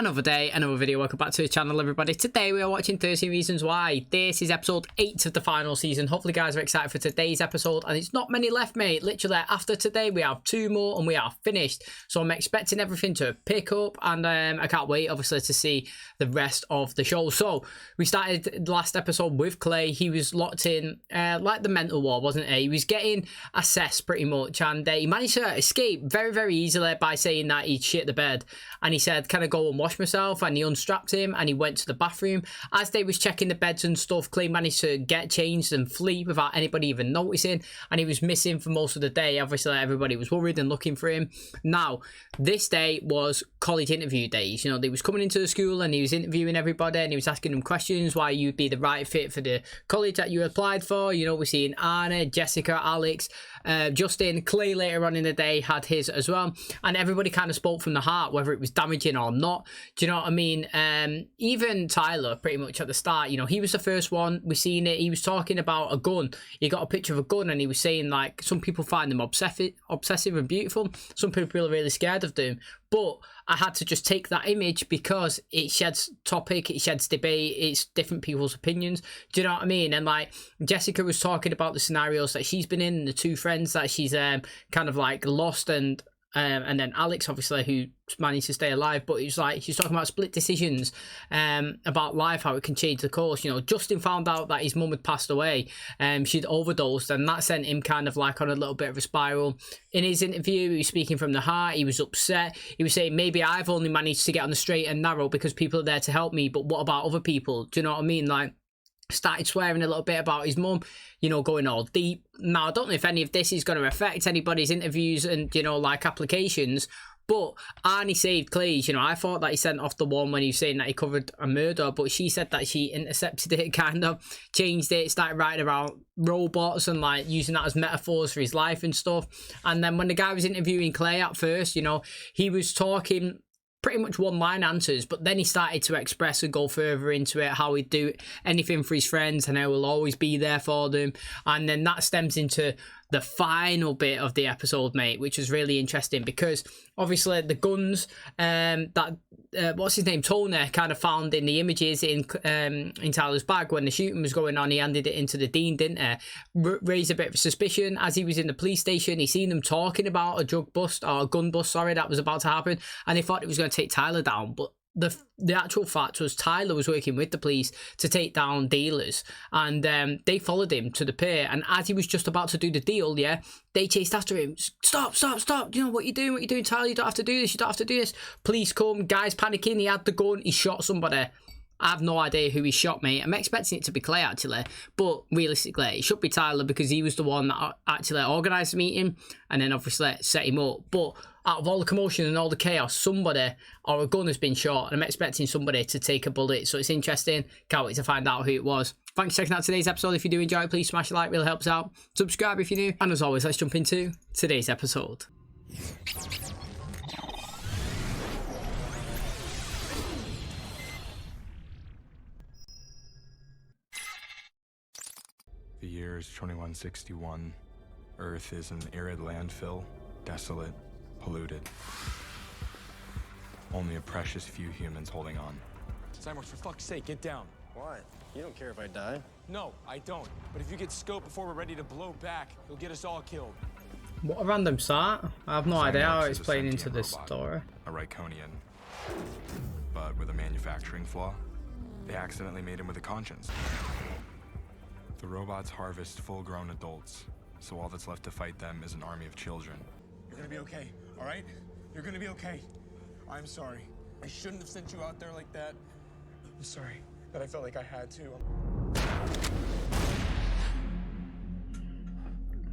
Another day, another video. Welcome back to the channel, everybody. Today we are watching 13 Reasons Why. This is episode 8 of the final season. Hopefully guys are excited for today's episode, and it's not many left, mate. Literally after today we have 2 more and we are finished, so I'm expecting everything to pick up, and I can't wait obviously to see the rest of the show. So we started the last episode with Clay. He was locked in like the mental ward, wasn't he? He was getting assessed pretty much, and he managed to escape very easily by saying that he'd shit the bed, and he said, can I go and wash myself? And he unstrapped him and he went to the bathroom. As they was checking the beds and stuff, Clay managed to get changed and flee without anybody even noticing, and he was missing for most of the day. Obviously everybody was worried and looking for him. Now this day was college interview days. You know, they was coming into the school and he was interviewing everybody and he was asking them questions why you'd be the right fit for the college that you applied for. You know, we're seeing Anna, Jessica, Alex, Justin. Clay later on in the day had his as well, and everybody kind of spoke from the heart, whether it was damaging or not. Do you know what I mean? Even Tyler, pretty much at the start, you know, he was the first one. We've seen it. He was talking about a gun. He got a picture of a gun and he was saying like some people find them obsessive and beautiful. Some people are really scared of them. But I had to just take that image because it sheds topic, it sheds debate, it's different people's opinions. Do you know what I mean? And like Jessica was talking about the scenarios that she's been in, the 2 friends that she's kind of like lost, and then Alex, obviously, who managed to stay alive. But it's like she's talking about split decisions, about life, how it can change the course. You know, Justin found out that his mum had passed away, she'd overdosed, and that sent him kind of like on a little bit of a spiral. In his interview, he was speaking from the heart. He was upset. He was saying, maybe I've only managed to get on the straight and narrow because people are there to help me, but what about other people? Do you know what I mean? Like, started swearing a little bit about his mum, you know, going all deep. Now, I don't know if any of this is going to affect anybody's interviews and, you know, like applications, but Arnie saved Clay's. You know, I thought that he sent off the one when he was saying that he covered a murder, but she said that she intercepted it, kind of changed it, started writing about robots and like using that as metaphors for his life and stuff. And then when the guy was interviewing Clay at first, you know, he was talking pretty much one-line answers, but then he started to express and go further into it, how he'd do anything for his friends and how he'll always be there for them. And then that stems into the final bit of the episode, mate, which was really interesting because obviously the guns that what's his name, Tony, kind of found in the images in Tyler's bag when the shooting was going on. He handed it into the dean, didn't he? Raised a bit of suspicion. As he was in the police station, he seen them talking about a drug bust, or a gun bust, sorry, that was about to happen, and he thought it was going to take Tyler down. But the actual fact was Tyler was working with the police to take down dealers, and they followed him to the pier, and as he was just about to do the deal, yeah, they chased after him. Stop, you know what you're doing, Tyler, you don't have to do this, police come, guys panicking, he had the gun, he shot somebody. I have no idea who he shot, mate. I'm expecting it to be Clay, actually. But realistically, it should be Tyler because he was the one that actually organised the meeting and then obviously set him up. But out of all the commotion and all the chaos, somebody or a gun has been shot, and I'm expecting somebody to take a bullet. So it's interesting. Can't wait to find out who it was. Thanks for checking out today's episode. If you do enjoy it, please smash a like. Really helps out. Subscribe if you're new. And as always, let's jump into today's episode. The year is 2161. Earth is an arid landfill, desolate, polluted. Only a precious few humans holding on. Cyborgs, for fuck's sake, get down. Why? You don't care if I die? No, I don't. But if you get scoped before we're ready to blow back, you'll get us all killed. What a random start. I have no idea how it's playing into this robot, story. A Ryconian. But with a manufacturing flaw, they accidentally made him with a conscience. The robots harvest full-grown adults, so all that's left to fight them is an army of children. You're gonna be okay, all right? You're gonna be okay. I'm sorry. I shouldn't have sent you out there like that. I'm sorry that I felt like I had to.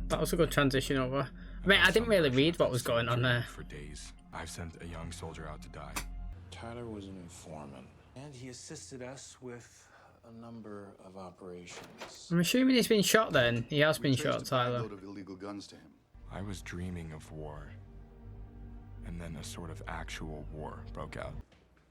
That was a good transition over. I mean, I didn't really read what was going on there. For days, I've sent a young soldier out to die. Tyler was an informant, and he assisted us with a number of operations. I'm assuming he's been shot then. He has been shot, Tyler. Load of illegal guns to him. I was dreaming of war, and then a sort of actual war broke out.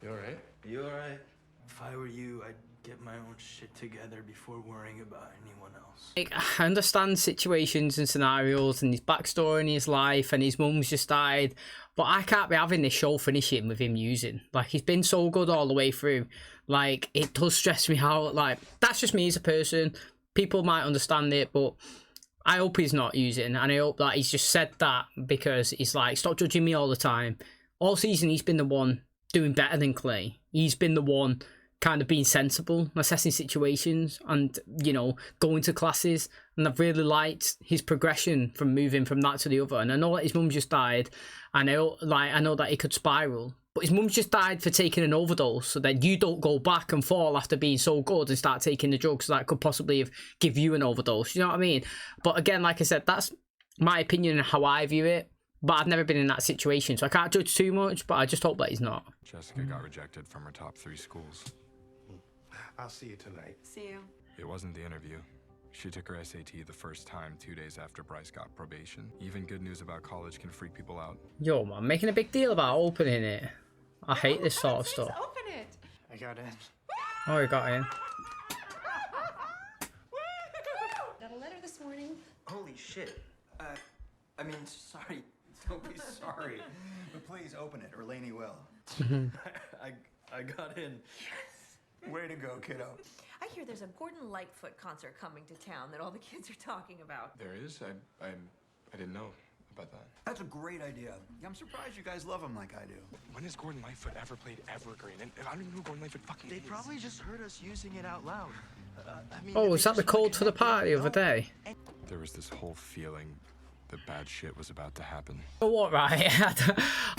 You all right? You all right? If I were you, I'd get my own shit together before worrying about anyone else. Like, I understand situations and scenarios and his backstory in his life, and his mum's just died, but I can't be having this show finishing with him using. Like, he's been so good all the way through. Like, it does stress me out. Like, that's just me as a person. People might understand it, but I hope he's not using, and I hope that he's just said that because he's like, stop judging me all the time. All season, he's been the one doing better than Clay. He's been the one kind of being sensible, assessing situations, and, you know, going to classes. And I've really liked his progression from moving from that to the other. And I know that his mum just died, and I know that he could spiral, but his mum's just died for taking an overdose, so that you don't go back and fall after being so good and start taking the drugs that could possibly give you an overdose. You know what I mean? But again, like I said, that's my opinion and how I view it. But I've never been in that situation, so I can't judge too much, but I just hope that he's not. Jessica got rejected from her top 3 schools. I'll see you tonight. See you. It wasn't the interview. She took her SAT the first time 2 days after Bryce got probation. Even good news about college can freak people out. Yo, man, making a big deal about opening it. I hate this sort of stuff. Open it. I got in. Oh, he got in. Got a letter this morning. Holy shit. I mean, sorry. Don't be sorry. But please open it, or Lainey will. I got in. Way to go, kiddo. I hear there's an important Lightfoot concert coming to town that all the kids are talking about. There is? I didn't know about that. That's a great idea. I'm surprised you guys love him like I do. When has Gordon Lightfoot ever played Evergreen? And I don't even know who Gordon Lightfoot fucking They is. probably just heard us using it out loud. I mean, Oh, if is that the it's code for the party the other day? There was this whole feeling that bad shit was about to happen. You know what, right?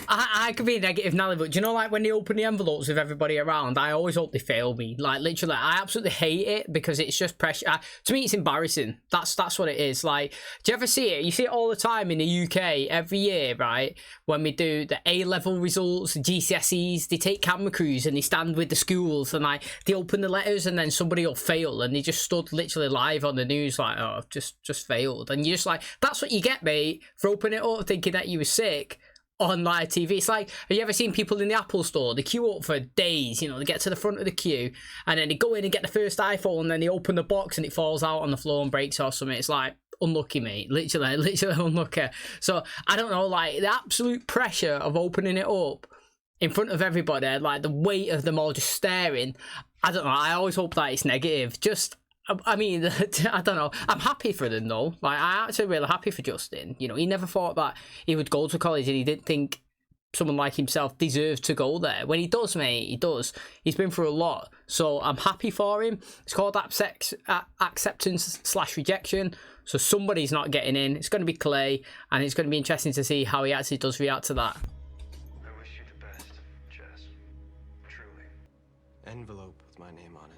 I could be a negative Nelly, but do you know, like, when they open the envelopes with everybody around, I always hope they fail me. Like, literally, I absolutely hate it because it's just pressure. To me, it's embarrassing. That's what it is. Like, do you ever see it? You see it all the time in the UK every year, right? When we do the A-level results, the GCSEs, they take camera crews and they stand with the schools and, like, they open the letters and then somebody will fail, and they just stood literally live on the news like, oh, just failed. And you're just like, that's what you get, mate, for opening it up thinking that you were sick on live TV. It's like, have you ever seen people in the Apple store? They queue up for days, you know, they get to the front of the queue and then they go in and get the first iPhone and then they open the box and it falls out on the floor and breaks or something. It's like, unlucky, mate. Literally unlucky. So I don't know, like, the absolute pressure of opening it up in front of everybody, like the weight of them all just staring, I don't know, I always hope that it's negative. I mean, I don't know. I'm happy for them, though. Like, I'm actually really happy for Justin. You know, he never thought that he would go to college and he didn't think someone like himself deserved to go there. When he does, mate, he does. He's been through a lot. So I'm happy for him. It's called acceptance/rejection. So somebody's not getting in. It's going to be Clay, and it's going to be interesting to see how he actually does react to that. I wish you the best, Jess. Truly. Envelope with my name on it.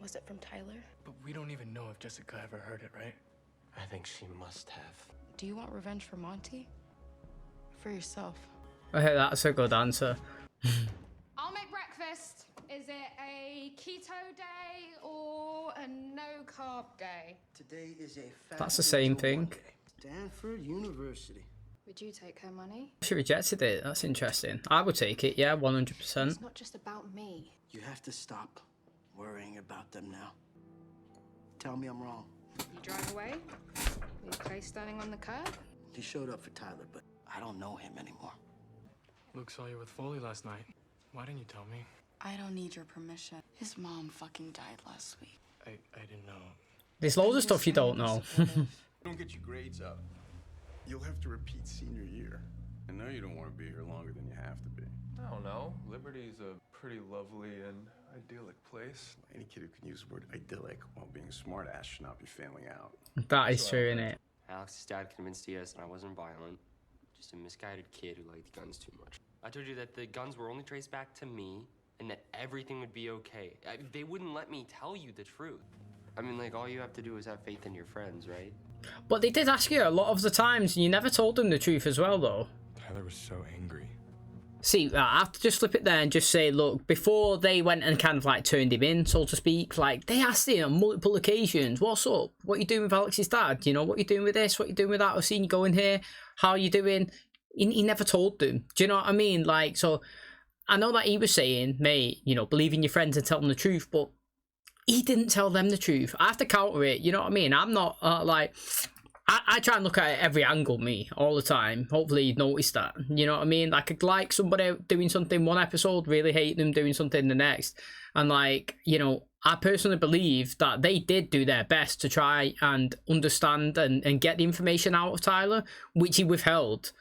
Was it from Tyler? But we don't even know if Jessica ever heard it, right? I think she must have. Do you want revenge for Monty? For yourself? I think that's a good answer. I'll make breakfast. Is it a keto day or a no-carb day? Today is a That's the same thing. Stanford University. Would you take her money? She rejected it. That's interesting. I would take it, yeah, 100%. It's not just about me. You have to stop worrying about them now. Tell me I'm wrong. You drive away? With Clay standing on the curb? He showed up for Tyler, but I don't know him anymore. Luke saw you with Foley last night. Why didn't you tell me? I don't need your permission. His mom fucking died last week. I didn't know. There's loads of stuff you don't know. Don't get your grades up. You'll have to repeat senior year. I know you don't want to be here longer than you have to be. I don't know. Liberty's a pretty lovely and idyllic place. Any kid who can use the word idyllic while being a smartass should not be failing out. That is true, innit? Alex's dad convinced us and I wasn't violent. Just a misguided kid who liked guns too much. I told you that the guns were only traced back to me and that everything would be okay. They wouldn't let me tell you the truth. I mean, like, all you have to do is have faith in your friends, right? But they did ask you a lot of the times, and you never told them the truth as well, though. Tyler was so angry. See, I have to just flip it there and just say, look, before they went and kind of like turned him in, so to speak, like, they asked him on multiple occasions, what's up? What are you doing with Alex's dad? You know, what are you doing with this? What are you doing with that? I've seen you going here. How are you doing? He never told them. Do you know what I mean? Like, so I know that he was saying, mate, you know, believe in your friends and tell them the truth, but he didn't tell them the truth. I have to counter it, you know what I mean? I'm not, like... I try and look at it every angle, me, all the time. Hopefully you'd notice that. You know what I mean? Like, I could like somebody doing something one episode, really hate them doing something the next. And, like, you know, I personally believe that they did do their best to try and understand and get the information out of Tyler, which he withheld.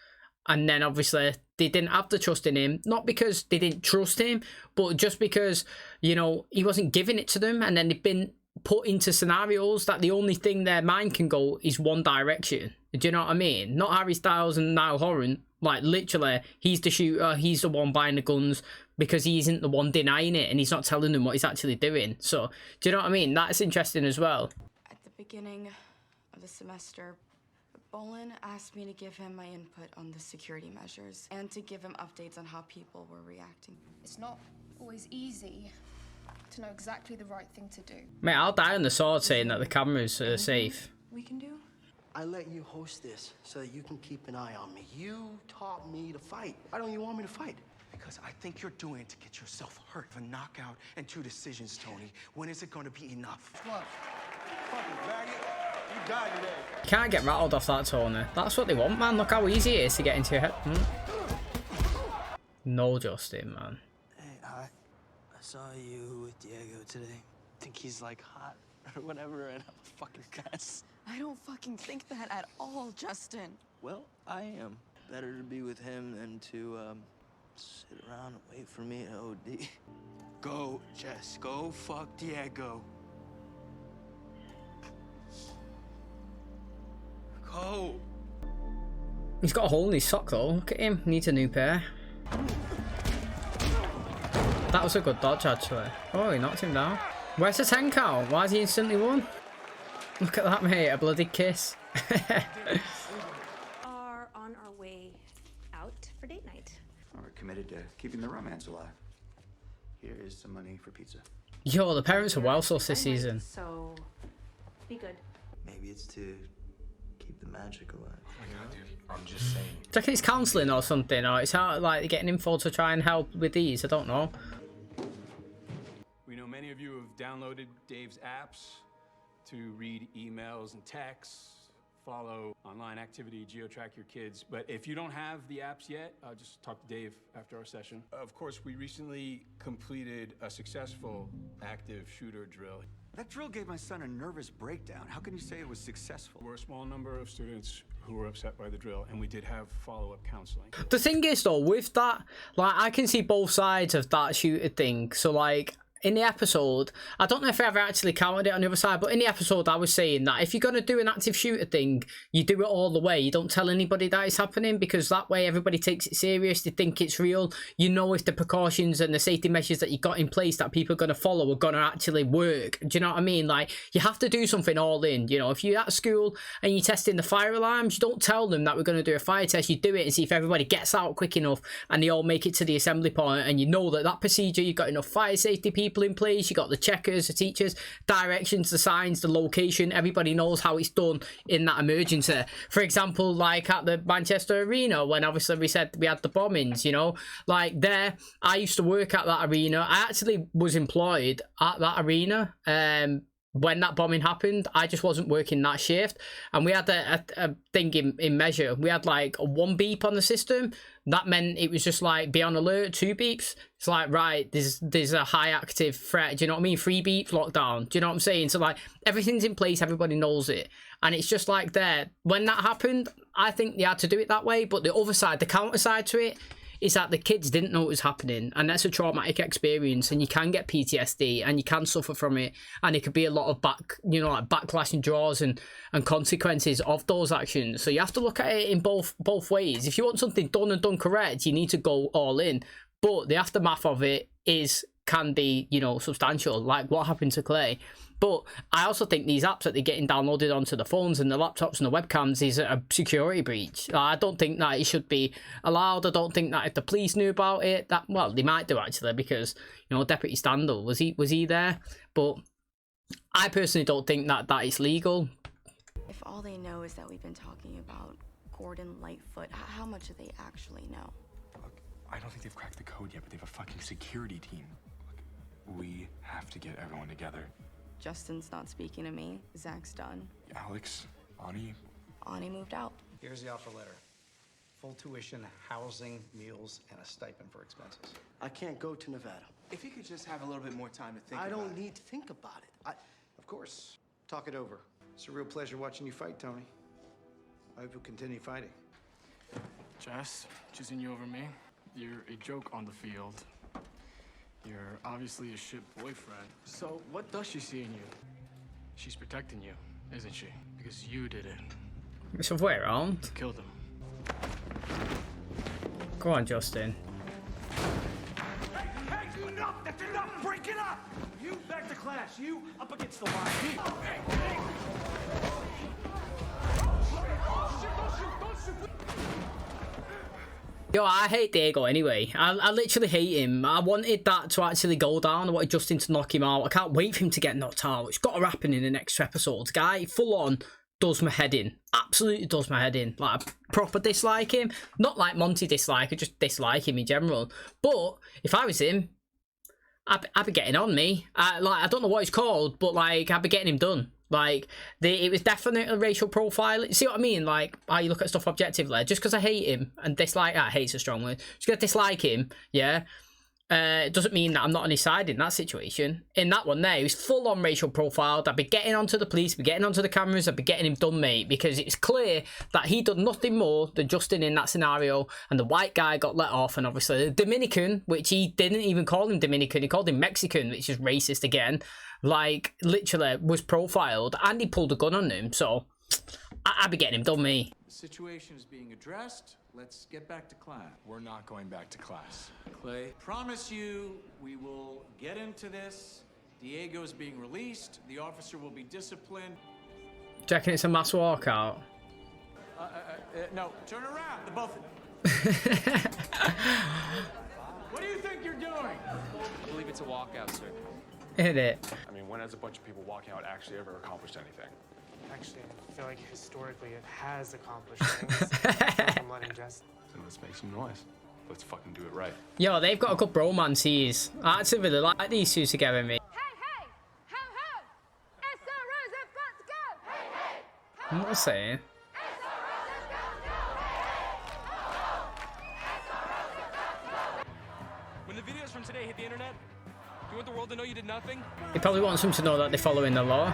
And then, obviously, they didn't have the trust in him. Not because they didn't trust him, but just because, you know, he wasn't giving it to them. And then they've been put into scenarios that the only thing their mind can go is one direction. Do you know what I mean? Not Harry Styles and Niall Horan. Like, literally, he's the shooter, he's the one buying the guns because he isn't the one denying it and he's not telling them what he's actually doing. So, do you know what I mean? That's interesting as well. At the beginning of the semester, Bolin asked me to give him my input on the security measures and to give him updates on how people were reacting. It's not always easy to know exactly the right thing to do. Mate, I'll die on the sword saying that the cameras are safe. We can do? I let you host this so that you can keep an eye on me. You taught me to fight. Why don't you want me to fight? Because I think you're doing it to get yourself hurt. A knockout and 2 decisions, Tony. When is it going to be enough? Fucking faggot. You died today. Can't get rattled off that, Tony. That's what they want, man. Look how easy it is to get into your head. No, Justin, man. Hey, hi. I saw you with Diego today. Think he's like hot or whatever, and I'm a fucking mess. I don't fucking think that at all, Justin. Well, I am. Better to be with him than to sit around and wait for me to OD. Go, Jess. Go fuck Diego. Go. He's got a hole in his sock though. Look at him. Needs a new pair. That was a good dodge actually. Oh, he knocked him down. Where's the 10 count? Why has he instantly won? Look at that, mate. A bloody kiss. Are on our way out for date night. We're committed to keeping the romance alive. Here is some money for pizza. Yo, the parents are well sus this season. So, be good. Maybe it's to keep the magic alive. Oh my god, dude. I'm just saying. Do you reckon it's counselling or something? Or it's how, like, getting info to try and help with these? I don't know. We know many of you have downloaded Dave's apps to read emails and texts, follow online activity, geo-track your kids. But if you don't have the apps yet, just talk to Dave after our session. Of course, we recently completed a successful active shooter drill. That drill gave my son a nervous breakdown. How can you say it was successful? We're a small number of students who were upset by the drill, and we did have follow-up counseling. The thing is, though, with that, like, I can see both sides of that shooter thing. So, like, in the episode, I don't know if I ever actually counted it on the other side, but in the episode I was saying that if you're going to do an active shooter thing, you do it all the way. You don't tell anybody that it's happening, because that way everybody takes it serious. They think it's real. You know if the precautions and the safety measures that you got in place that people are going to follow are going to actually work. Do you know what I mean? Like, you have to do something all in. You know, if you're at school and you're testing the fire alarms, you don't tell them that we're going to do a fire test. You do it and see if everybody gets out quick enough and they all make it to the assembly point, and you know that procedure, you've got enough fire safety people in place, you got the checkers, the teachers, directions, the signs, the location. Everybody knows how it's done in that emergency. For example, like at the Manchester Arena, when obviously we said we had the bombings, you know, like there, I used to work at that arena. I actually was employed at that arena when that bombing happened. I just wasn't working that shift, and we had a thing in measure. We had like a 1 beep on the system. That meant it was just like be on alert, 2 beeps. It's like, right, there's a high active threat. Do you know what I mean? 3 beeps, lockdown. Do you know what I'm saying? So like everything's in place, everybody knows it. And it's just like there. When that happened, I think they had to do it that way. But the other side, the counter side to it, is that the kids didn't know it was happening, and that's a traumatic experience, and you can get PTSD and you can suffer from it, and it could be a lot of backlash and draws and consequences of those actions. So you have to look at it in both ways. If you want something done and done correct, you need to go all in, but the aftermath of it can be, you know, substantial, like what happened to Clay. But I also think these apps that they're getting downloaded onto the phones and the laptops and the webcams is a security breach. I don't think that it should be allowed. I don't think that if the police knew about it, that, well, they might do actually, because, you know, Deputy Standall, was he there? But I personally don't think that is legal. If all they know is that we've been talking about Gordon Lightfoot, how much do they actually know? Look, I don't think they've cracked the code yet, but they have a fucking security team. Look, we have to get everyone together. Justin's not speaking to me. Zach's done. Alex, Ani. Ani moved out. Here's the offer letter. Full tuition, housing, meals, and a stipend for expenses. I can't go to Nevada. If you could just have a little bit more time to think I about it. don't need to think about it. Of course. Talk it over. It's a real pleasure watching you fight, Tony. I hope you'll continue fighting. Jess, choosing you over me? You're a joke on the field. You're obviously a shit boyfriend. So what does she see in you? She's protecting you, isn't she? Because you did it. It's the way around. You killed him. Go on, Justin. Hey, enough! That's enough! Break it up! You back to class. You up against the line. Hey! Yo, I hate Diego anyway. I literally hate him. I wanted that to actually go down. I wanted Justin to knock him out. I can't wait for him to get knocked out. It's got to happen in the next episode. Guy, full on, does my head in. Absolutely does my head in. Like, I proper dislike him. Not like Monty dislike, I just dislike him in general. But if I was him, I'd be getting on me. Like, I don't know what it's called, but like, I'd be getting him done. Like, it was definitely racial profiling. See what I mean? Like, how you look at stuff objectively. Just because I hate him and dislike, hate's a strong word. Just because I dislike him, yeah, it doesn't mean that I'm not on his side in that situation. In that one there, he was full on racial profiled. I'd be getting onto the police, be getting onto the cameras, I'd be getting him done, mate, because it's clear that he done nothing more than Justin in that scenario, and the white guy got let off, and obviously the Dominican, which he didn't even call him Dominican, he called him Mexican, which is racist again, like, literally was profiled, and he pulled a gun on him, so I'd be getting him done, mate. The situation is being addressed. Let's get back to class. We're not going back to class. Clay, promise you we will get into this. Diego's being released. The officer will be disciplined. Do you reckon it's a mass walkout? No, turn around, the both of you. What do you think you're doing? I believe it's a walkout, sir. Hit it. I mean, when has a bunch of people walking out actually ever accomplished anything? Actually, I feel like historically it has accomplished things. I'm letting Jess. So let's make some noise. Let's fucking do it right. Yo, they've got a good bromance, he's. I actually really like these two together, mate. I'm not saying. When the videos from today hit the internet, you want the world to know you did nothing? He probably wants them to know that they're following the law.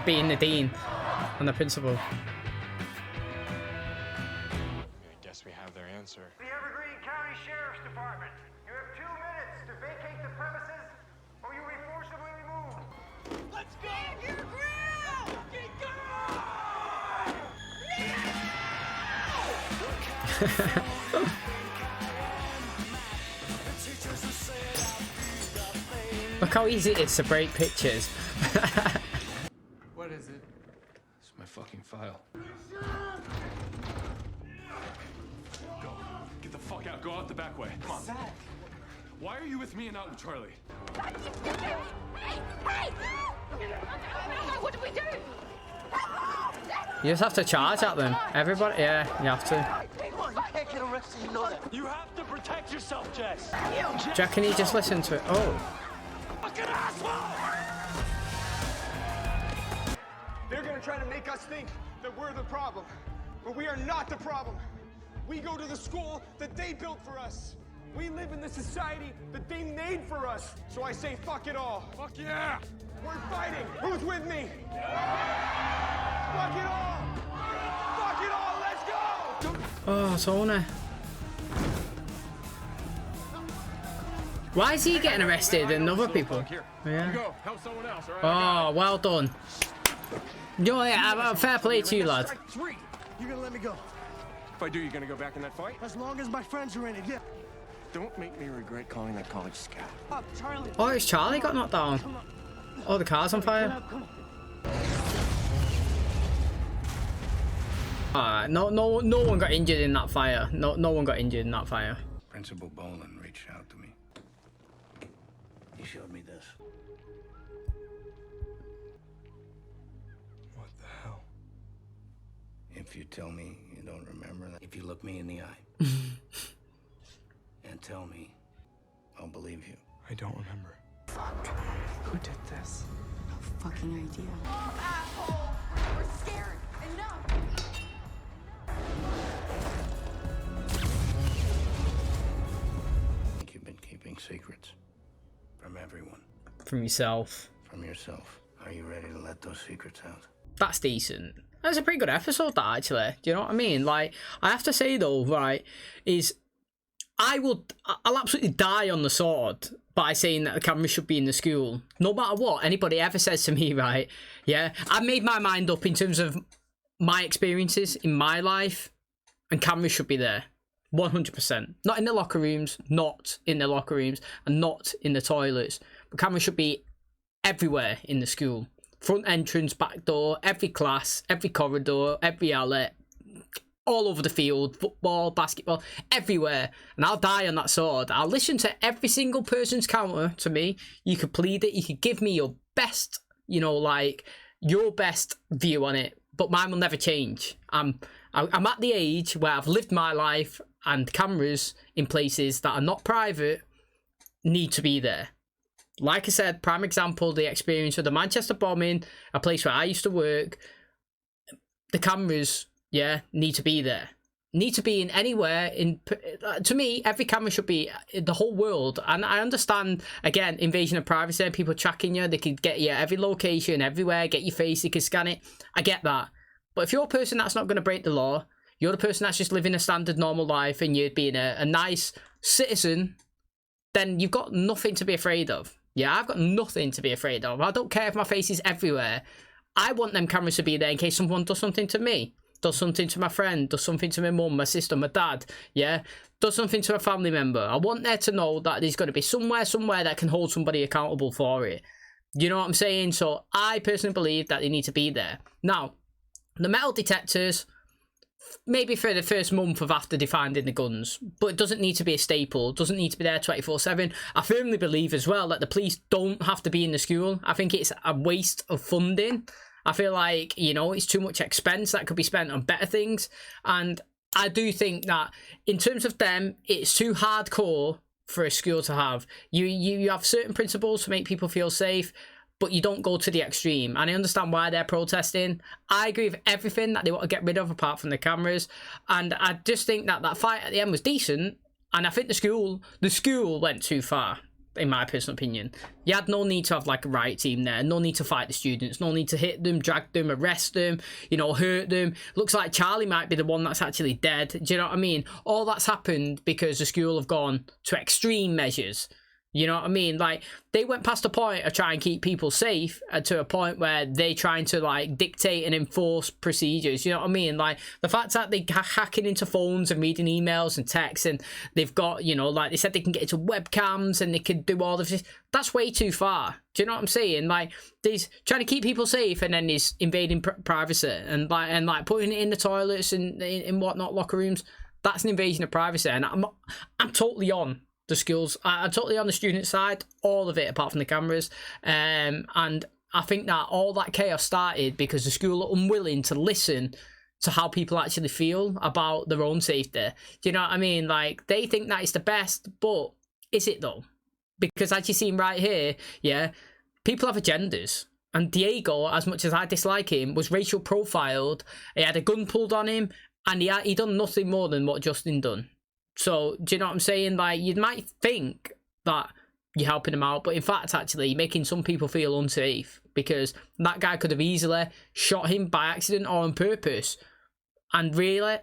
Being the dean and the principal. I guess we have their answer. The Evergreen County Sheriff's Department. You have 2 minutes to vacate the premises, or you will be forcibly removed. Let's go! Get your grill! Get Look how easy it is to break pictures. What is it? It's my fucking file. Go. Get the fuck out. Go out the back way. Come on. Zach. Why are you with me and not with Charlie? Hey! What did we do? You just have to charge at them. Everybody, yeah, you have to. You can't get arrested, you know that. You have to protect yourself, Jess. Do you reckon he just listened to it? Oh. Fucking asshole! They're gonna try to make us think that we're the problem, but we are not the problem. We go to the school that they built for us. We live in the society that they made for us. So I say, fuck it all. Fuck yeah! We're fighting. Who's with me? Fuck it all! Fuck it all! Let's go! Oh, Tony. Why is he getting arrested and other people? Yeah. Oh, well done. Yo, yeah, fair play to you, lad. You're gonna let me go. If I do, you're gonna go back in that fight? As long as my friends are in it, yeah. Don't make me regret calling that college scout. Up, Charlie. Oh, it's Charlie got knocked down. Oh, the car's on fire. Alright, no one got injured in that fire. No one got injured in that fire. Principal Bolin reached out to me. He showed me this. What the hell? If you tell me you don't remember that, if you look me in the eye, tell me, I'll believe you. I don't remember. Fuck. Who did this? No fucking idea. Stop, asshole! We're scared. Enough. I think you've been keeping secrets from everyone. From yourself. From yourself. Are you ready to let those secrets out? That's decent. That's a pretty good episode, that, actually. Do you know what I mean? Like, I have to say, though, right, is I'll absolutely die on the sword by saying that the camera should be in the school. No matter what anybody ever says to me, right? Yeah, I've made my mind up in terms of my experiences in my life, and cameras should be there. 100%. Not in the locker rooms, not in the locker rooms, and not in the toilets. But cameras should be everywhere in the school. Front entrance, back door, every class, every corridor, every outlet, all over the field, football, basketball, everywhere. And I'll die on that sword. I'll listen to every single person's counter to me. You could plead it. You could give me your best, you know, like, your best view on it. But mine will never change. I'm at the age where I've lived my life, and cameras in places that are not private need to be there. Like I said, prime example, the experience of the Manchester bombing, a place where I used to work. The cameras, yeah, need to be there. Need to be in anywhere. To me, every camera should be in the whole world. And I understand, again, invasion of privacy, people tracking you. They could get you every location, everywhere, get your face, they can scan it. I get that. But if you're a person that's not going to break the law, you're the person that's just living a standard normal life, and you're being a nice citizen, then you've got nothing to be afraid of. Yeah, I've got nothing to be afraid of. I don't care if my face is everywhere. I want them cameras to be there in case someone does something to me, does something to my friend, does something to my mum, my sister, my dad, yeah, does something to a family member. I want there to know that there's going to be somewhere that can hold somebody accountable for it. You know what I'm saying? So I personally believe that they need to be there. Now, the metal detectors, maybe for the first month of after they finding the guns, but it doesn't need to be a staple. It doesn't need to be there 24/7. I firmly believe as well that the police don't have to be in the school. I think it's a waste of funding. I feel like, you know, it's too much expense that could be spent on better things. And I do think that in terms of them, it's too hardcore for a school to have. You have certain principles to make people feel safe, but you don't go to the extreme. And I understand why they're protesting. I agree with everything that they want to get rid of apart from the cameras. And I just think that that fight at the end was decent. And I think the school went too far, in my personal opinion. You had no need to have like a riot team there. No need to fight the students. No need to hit them, drag them, arrest them, you know, hurt them. Looks like Charlie might be the one that's actually dead. Do you know what I mean? All that's happened because the school have gone to extreme measures. You know what I mean? Like, they went past the point of trying to keep people safe to a point where they trying to, like, dictate and enforce procedures. You know what I mean? Like, the fact that they hacking into phones and reading emails and texts, and they've got, you know, like they said, they can get into webcams and they can do all of this. That's way too far. Do you know what I'm saying? Like, these trying to keep people safe, and then he's invading privacy and putting it in the toilets and in whatnot, locker rooms. That's an invasion of privacy, and I'm totally on the schools. I'm totally on the student side, all of it apart from the cameras. And I think that all that chaos started because the school are unwilling to listen to how people actually feel about their own safety. Do you know what I mean? Like, they think that it's the best, but is it though? Because as you seen right here, yeah, people have agendas. And Diego, as much as I dislike him, was racial profiled. He had a gun pulled on him, and he done nothing more than what Justin done. So, do you know what I'm saying? Like, you might think that you're helping him out, but in fact, actually, you're making some people feel unsafe because that guy could have easily shot him by accident or on purpose. And really,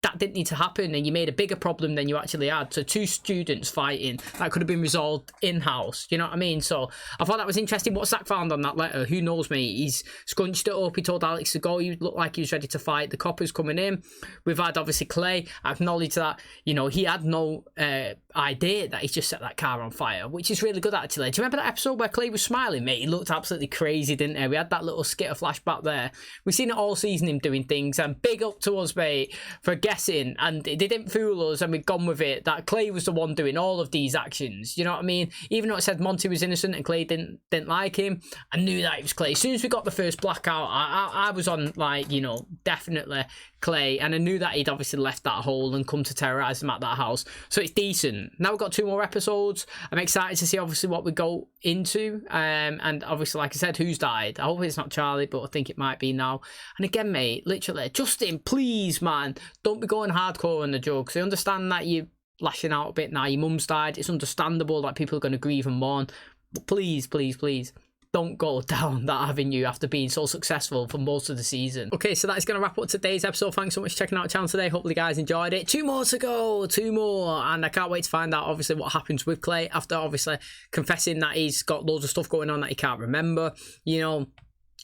that didn't need to happen, and you made a bigger problem than you actually had. So 2 students fighting, that could have been resolved in-house. You know what I mean? So I thought that was interesting. What Zach found on that letter, who knows, mate? He's scrunched it up. He told Alex to go. He looked like he was ready to fight. The coppers coming in. We've had, obviously, Clay acknowledge that, you know, he had no idea that he just set that car on fire, which is really good, actually. Do you remember that episode where Clay was smiling, mate? He looked absolutely crazy, didn't he? We had that little skitter flashback there. We've seen it all season, him doing things, and big up to us, mate, for guessing, and they didn't fool us, and we've gone with it, that Clay was the one doing all of these actions. You know what I mean? Even though it said Monty was innocent and Clay didn't like him, I knew that it was Clay. As soon as we got the first blackout, I was on, like, you know, definitely Clay, and I knew that he'd obviously left that hole and come to terrorize them at that house. So it's decent. Now we've got 2 more episodes. I'm excited to see obviously what we go into. And obviously, like I said, who's died? I hope it's not Charlie, but I think it might be now. And again, mate, literally, Justin, please, man, don't be going hardcore on the jokes. I understand that you're lashing out a bit now. Your mum's died. It's understandable that people are going to grieve and mourn. But please, please, please, don't go down that avenue after being so successful for most of the season. Okay, so that is going to wrap up today's episode. Thanks so much for checking out the channel today. Hopefully you guys enjoyed it. 2 more to go, 2 more. And I can't wait to find out, obviously, what happens with Clay after, obviously, confessing that he's got loads of stuff going on that he can't remember. You know,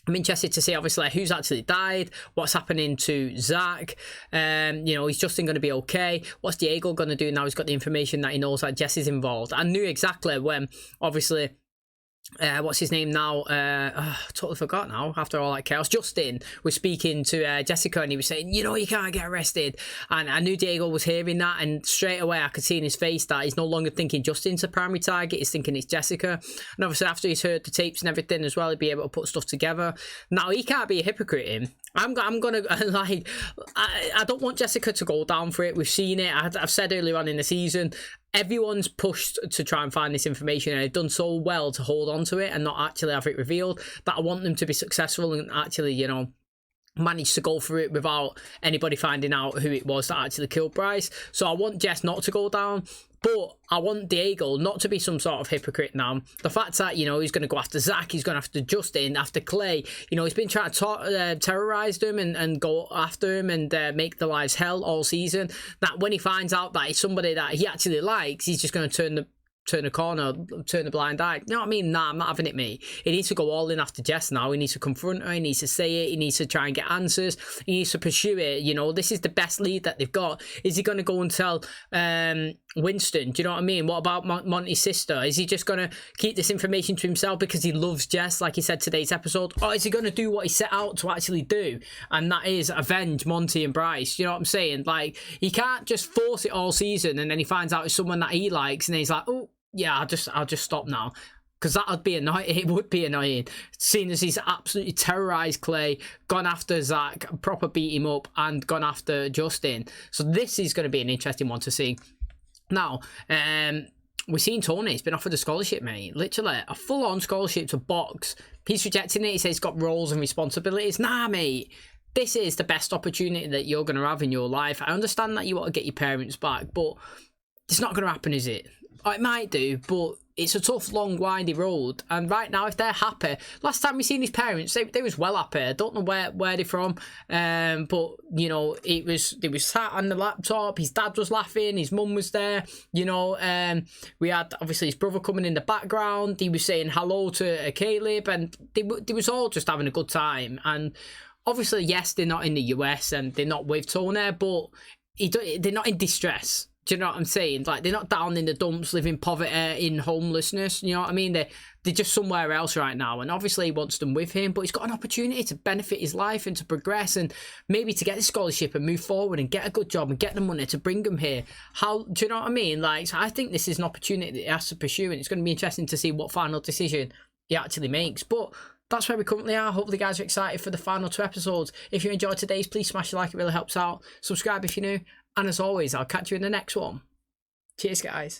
I'm interested to see, obviously, who's actually died, what's happening to Zach. You know, is Justin going to be okay? What's Diego going to do now he's got the information that he knows that Jess is involved? I knew exactly when, obviously, what's his name now? Totally forgot now after all that chaos. Justin was speaking to Jessica, and he was saying, you know, you can't get arrested. And I knew Diego was hearing that, and straight away I could see in his face that he's no longer thinking Justin's a primary target, he's thinking it's Jessica. And obviously after he's heard the tapes and everything as well, he'd be able to put stuff together. Now he can't be a hypocrite, him. I'm gonna like, I don't want Jessica to go down for it. We've seen it. I've said earlier on in the season, everyone's pushed to try and find this information, and they've done so well to hold on to it and not actually have it revealed, that I want them to be successful and actually, you know, manage to go through it without anybody finding out who it was that actually killed Bryce. So I want Jess not to go down, but I want Diego not to be some sort of hypocrite now. The fact that, you know, he's going to go after Zach, he's going after Justin, after Clay. You know, he's been trying to terrorize them and go after him and make their lives hell all season. That when he finds out that it's somebody that he actually likes, he's just going to turn the corner, turn the blind eye. You know what I mean? Nah, I'm not having it, mate. He needs to go all in after Jess now. He needs to confront her. He needs to say it. He needs to try and get answers. He needs to pursue it. You know, this is the best lead that they've got. Is he going to go and tell Winston? Do you know what I mean? What about Monty's sister? Is he just going to keep this information to himself because he loves Jess, like he said today's episode? Or is he going to do what he set out to actually do? And that is avenge Monty and Bryce. You know what I'm saying? Like, he can't just force it all season and then he finds out it's someone that he likes and then he's like, oh, yeah, I'll just stop now, because that would be annoying. It would be annoying, seeing as he's absolutely terrorized Clay, gone after Zach, proper beat him up, and gone after Justin. So this is going to be an interesting one to see. Now, we've seen Tony. He's been offered a scholarship, mate. Literally a full-on scholarship to box. He's rejecting it. He says he's got roles and responsibilities. Nah, mate. This is the best opportunity that you're going to have in your life. I understand that you want to get your parents back, but it's not going to happen, is it? It might do, but it's a tough, long, windy road. And right now, if they're happy, last time we seen his parents, they was well happy. I don't know where they're from, but you know, they was sat on the laptop. His dad was laughing. His mum was there. You know, we had obviously his brother coming in the background. He was saying hello to Caleb, and they was all just having a good time. And obviously, yes, they're not in the US and they're not with Tony, but they're not in distress. Do you know what I'm saying? Like, they're not down in the dumps, living poverty, in homelessness. You know what I mean? They're just somewhere else right now. And obviously he wants them with him, but he's got an opportunity to benefit his life and to progress and maybe to get the scholarship and move forward and get a good job and get the money to bring him here. How, do you know what I mean? Like, so I think this is an opportunity that he has to pursue, and it's going to be interesting to see what final decision he actually makes. But that's where we currently are. Hopefully you guys are excited for the final 2 episodes. If you enjoyed today's, please smash the like. It really helps out. Subscribe if you're new. And as always, I'll catch you in the next one. Cheers, guys.